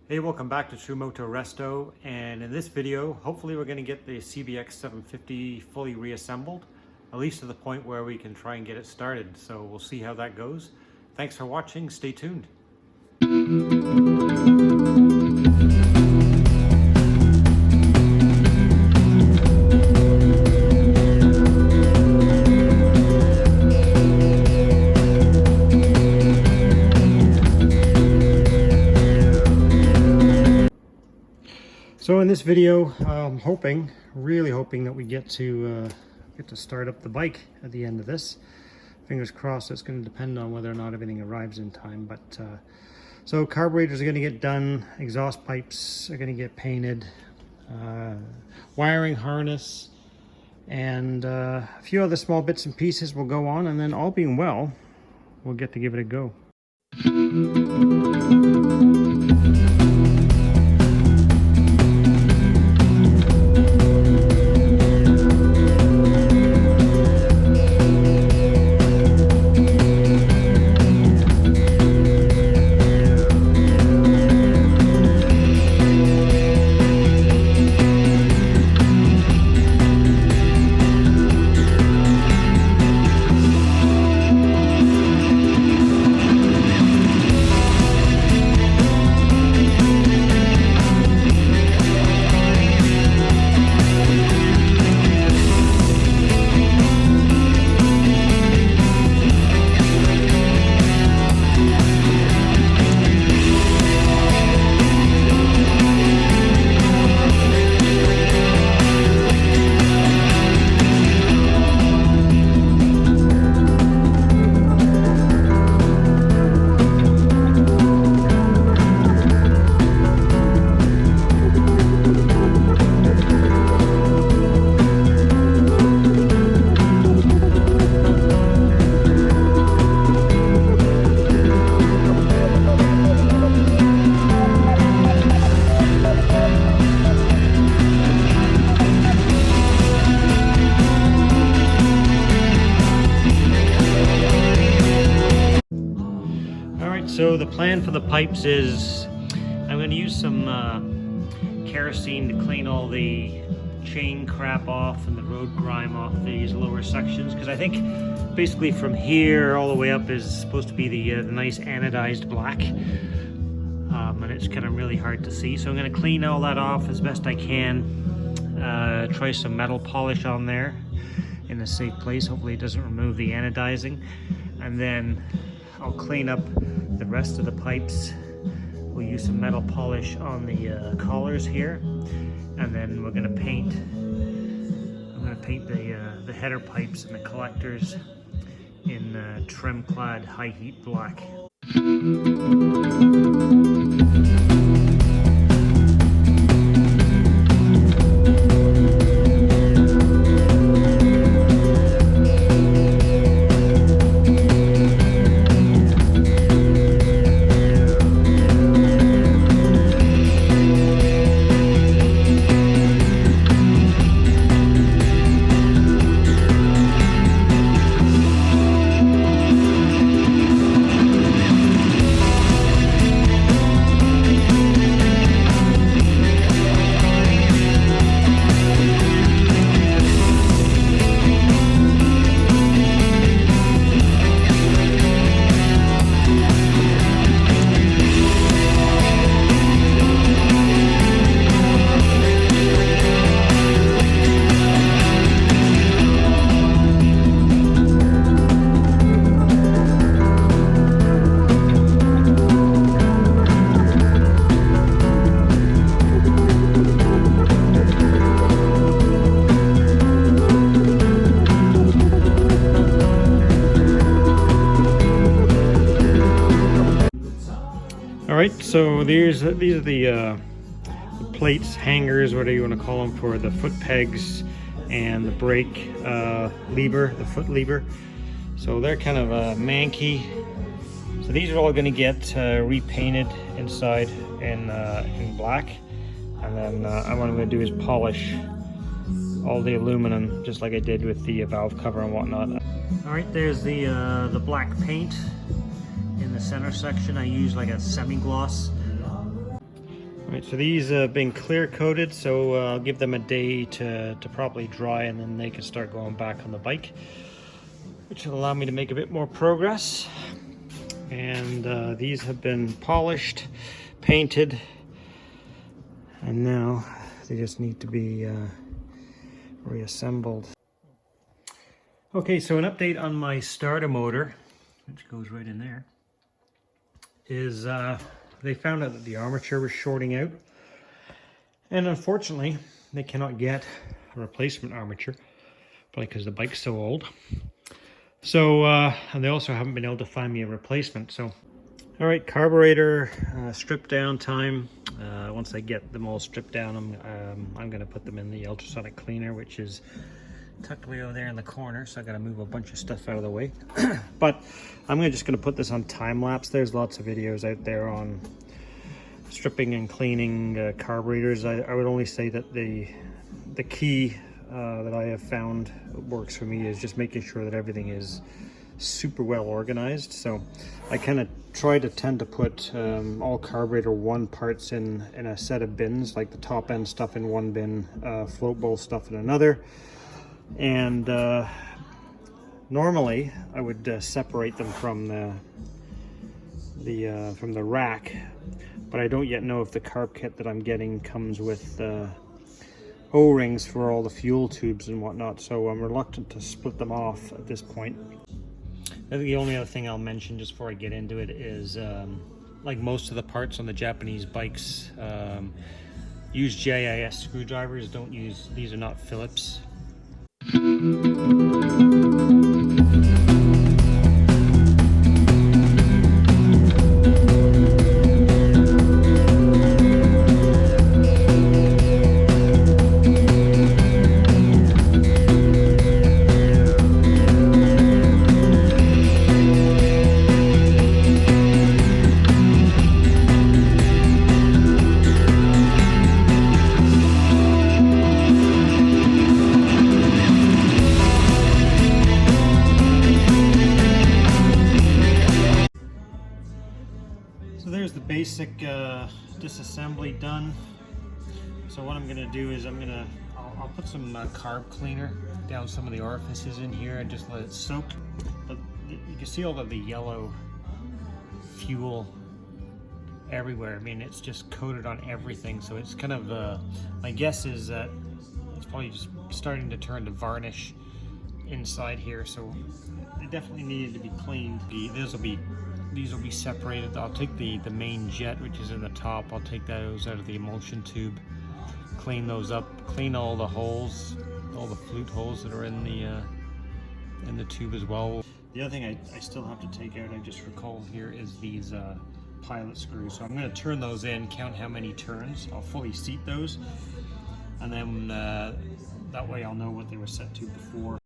Hey, welcome back to True-Moto-Resto, and in this video, hopefully we're going to get the CBX750 fully reassembled, at least to the point where we can try and get it started. So we'll see how that goes. Thanks for watching, stay tuned. So in this video, I'm really hoping that we get to start up the bike at the end of this. Fingers crossed. It's going to depend on whether or not everything arrives in time. But so carburetors are going to get done, exhaust pipes are going to get painted, wiring harness, and a few other small bits and pieces will go on, and then all being well, we'll get to give it a go. So the plan for the pipes is I'm going to use some kerosene to clean all the chain crap off and the road grime off these lower sections, because I think basically from here all the way up is supposed to be the nice anodized black, and it's kind of really hard to see. So I'm going to clean all that off as best I can, try some metal polish on there in a safe place. Hopefully it doesn't remove the anodizing, and then I'll clean up the rest of the pipes. We'll use some metal polish on the collars here, and then we're going to paint. I'm going to paint the header pipes and the collectors in trim-clad high heat black. Alright, so these are the plates, hangers, whatever you want to call them, for the foot pegs and the brake lever, the foot lever. So they're kind of manky. So these are all going to get repainted inside in black, and then what I'm going to do is polish all the aluminum just like I did with the valve cover and whatnot. Alright, there's the black paint in the center section. I use like a semi-gloss. Right, so these have been clear coated, so I'll give them a day to properly dry, and then they can start going back on the bike, which will allow me to make a bit more progress. And these have been polished, painted, and now they just need to be reassembled. Okay, so an update on my starter motor, which goes right in there, is they found out that the armature was shorting out, and unfortunately they cannot get a replacement armature, probably because the bike's so old. So and they also haven't been able to find me a replacement. So all right, carburetor strip down time. Once I get them all stripped down, I'm going to put them in the ultrasonic cleaner, which is tucked way over there in the corner, so I got to move a bunch of stuff out of the way. But I'm just going to put this on time lapse. There's lots of videos out there on stripping and cleaning carburetors. I would only say that the key that I have found works for me is just making sure that everything is super well organized. So I kind of tend to put all carburetor one parts in a set of bins, like the top end stuff in one bin, float bowl stuff in another. And normally I would separate them from the rack, but I don't yet know if the carb kit that I'm getting comes with O-rings for all the fuel tubes and whatnot, so I'm reluctant to split them off at this point. I think the only other thing I'll mention just before I get into it is like most of the parts on the Japanese bikes, use JIS screwdrivers. Don't use, these are not Phillips. So there's the basic disassembly done. So what I'm gonna do is I'll put some carb cleaner down some of the orifices in here and just let it soak. But you can see all of the yellow fuel everywhere. I mean, it's just coated on everything. So it's kind of, my guess is that it's probably just starting to turn to varnish inside here. So they definitely needed to be cleaned. These will be separated. I'll take the main jet, which is in the top. I'll take those out of the emulsion tube, clean those up, clean all the holes, all the flute holes that are in the tube as well. The other thing I still have to take out, I just recall here, is these pilot screws. So I'm going to turn those in, count how many turns. I'll fully seat those, and then that way I'll know what they were set to before.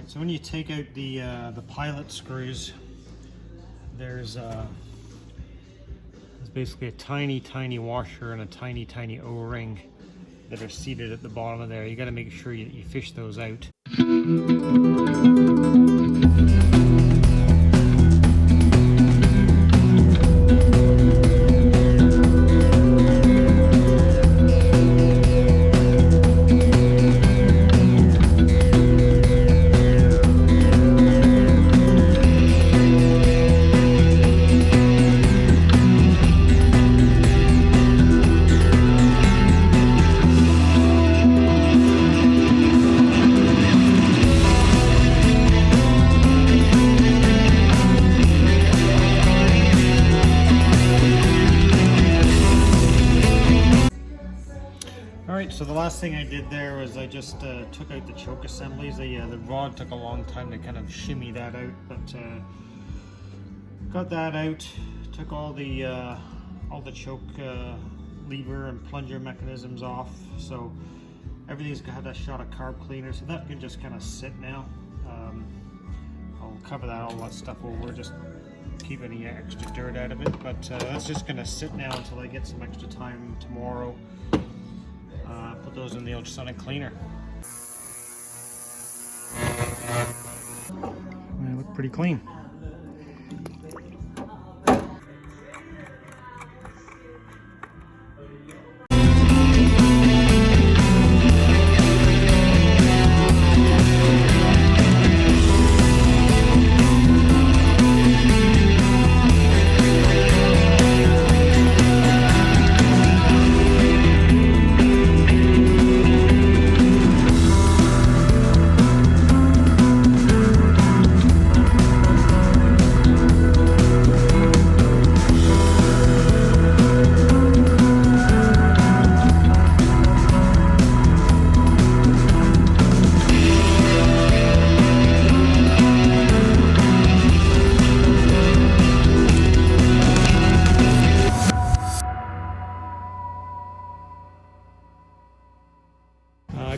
So when you take out the pilot screws, there's basically a tiny washer and a tiny O-ring that are seated at the bottom of there. You got to make sure you fish those out. So the last thing I did there was I just took out the choke assemblies. The rod took a long time to kind of shimmy that out, but got that out. Took all the choke lever and plunger mechanisms off. So everything's got a shot of carb cleaner, so that can just kind of sit now. I'll cover all that stuff over, just keep any extra dirt out of it. But that's just going to sit now until I get some extra time tomorrow. Put those in the ultrasonic cleaner. They look pretty clean.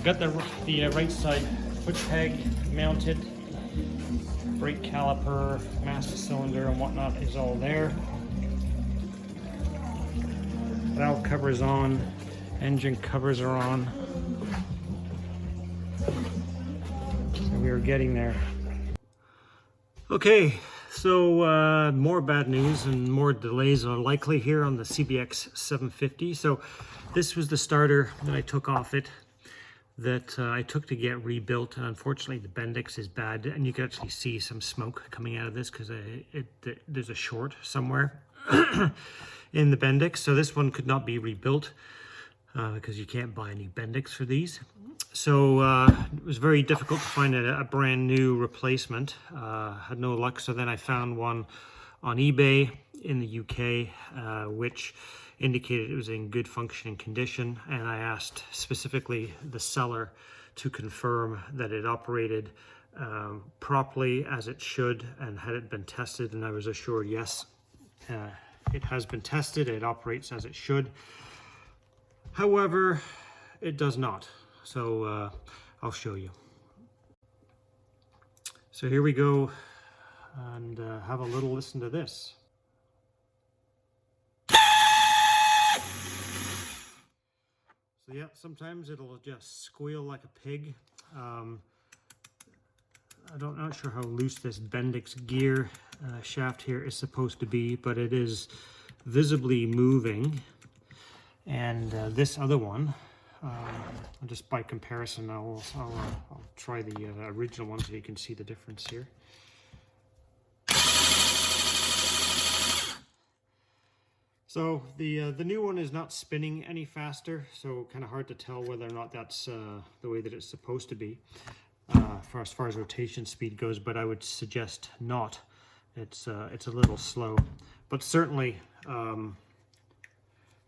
Got the right side foot peg mounted, brake caliper, master cylinder and whatnot is all there. Valve covers on, engine covers are on. So we are getting there. Okay, so more bad news and more delays are likely here on the CBX750. So this was the starter that I took off it, that I took to get rebuilt. Unfortunately, the Bendix is bad, and you can actually see some smoke coming out of this because there's a short somewhere in the Bendix. So this one could not be rebuilt because you can't buy any Bendix for these. So it was very difficult to find a brand new replacement. Had no luck, so then I found one on eBay in the UK, which indicated it was in good functioning condition, and I asked specifically the seller to confirm that it operated properly as it should and had it been tested, and I was assured yes, it has been tested, it operates as it should. However, it does not, so I'll show you. So here we go, and have a little listen to this. So yeah, sometimes it'll just squeal like a pig. I'm not sure how loose this Bendix gear shaft here is supposed to be, but it is visibly moving. And this other one, just by comparison, I'll try the original one so you can see the difference here. So the new one is not spinning any faster, so kind of hard to tell whether or not that's the way that it's supposed to be for as far as rotation speed goes, but I would suggest not. It's a little slow, but certainly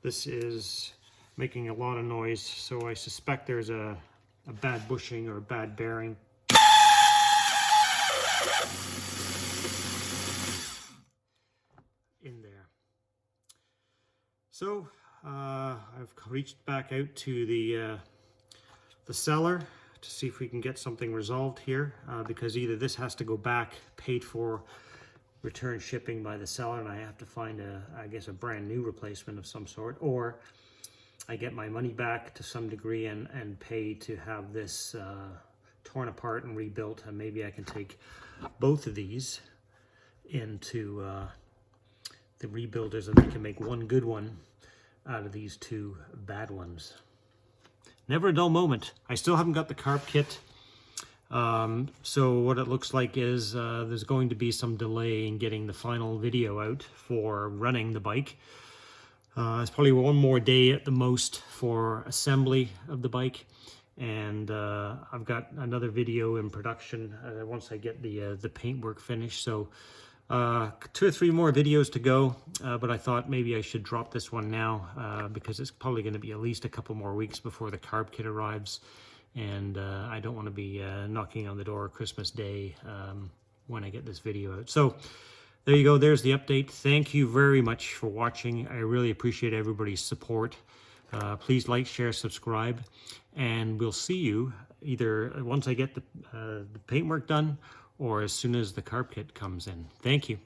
this is making a lot of noise, so I suspect there's a bad bushing or a bad bearing. In there. So I've reached back out to the seller to see if we can get something resolved here, because either this has to go back, paid for, return shipping by the seller, and I have to find I guess a brand new replacement of some sort, or I get my money back to some degree and pay to have this torn apart and rebuilt, and maybe I can take both of these into the rebuilders and they can make one good one out of these two bad ones. Never a dull moment. I still haven't got the carb kit. So what it looks like is there's going to be some delay in getting the final video out for running the bike. It's probably one more day at the most for assembly of the bike, and I've got another video in production once I get the paintwork finished. So 2 or 3 more videos to go, but I thought maybe I should drop this one now because it's probably going to be at least a couple more weeks before the carb kit arrives, and I don't want to be knocking on the door Christmas Day when I get this video out. So there you go, there's the update. Thank you very much for watching. I really appreciate everybody's support. Please like, share, subscribe, and we'll see you either once I get the paintwork done or as soon as the carb kit comes in. Thank you.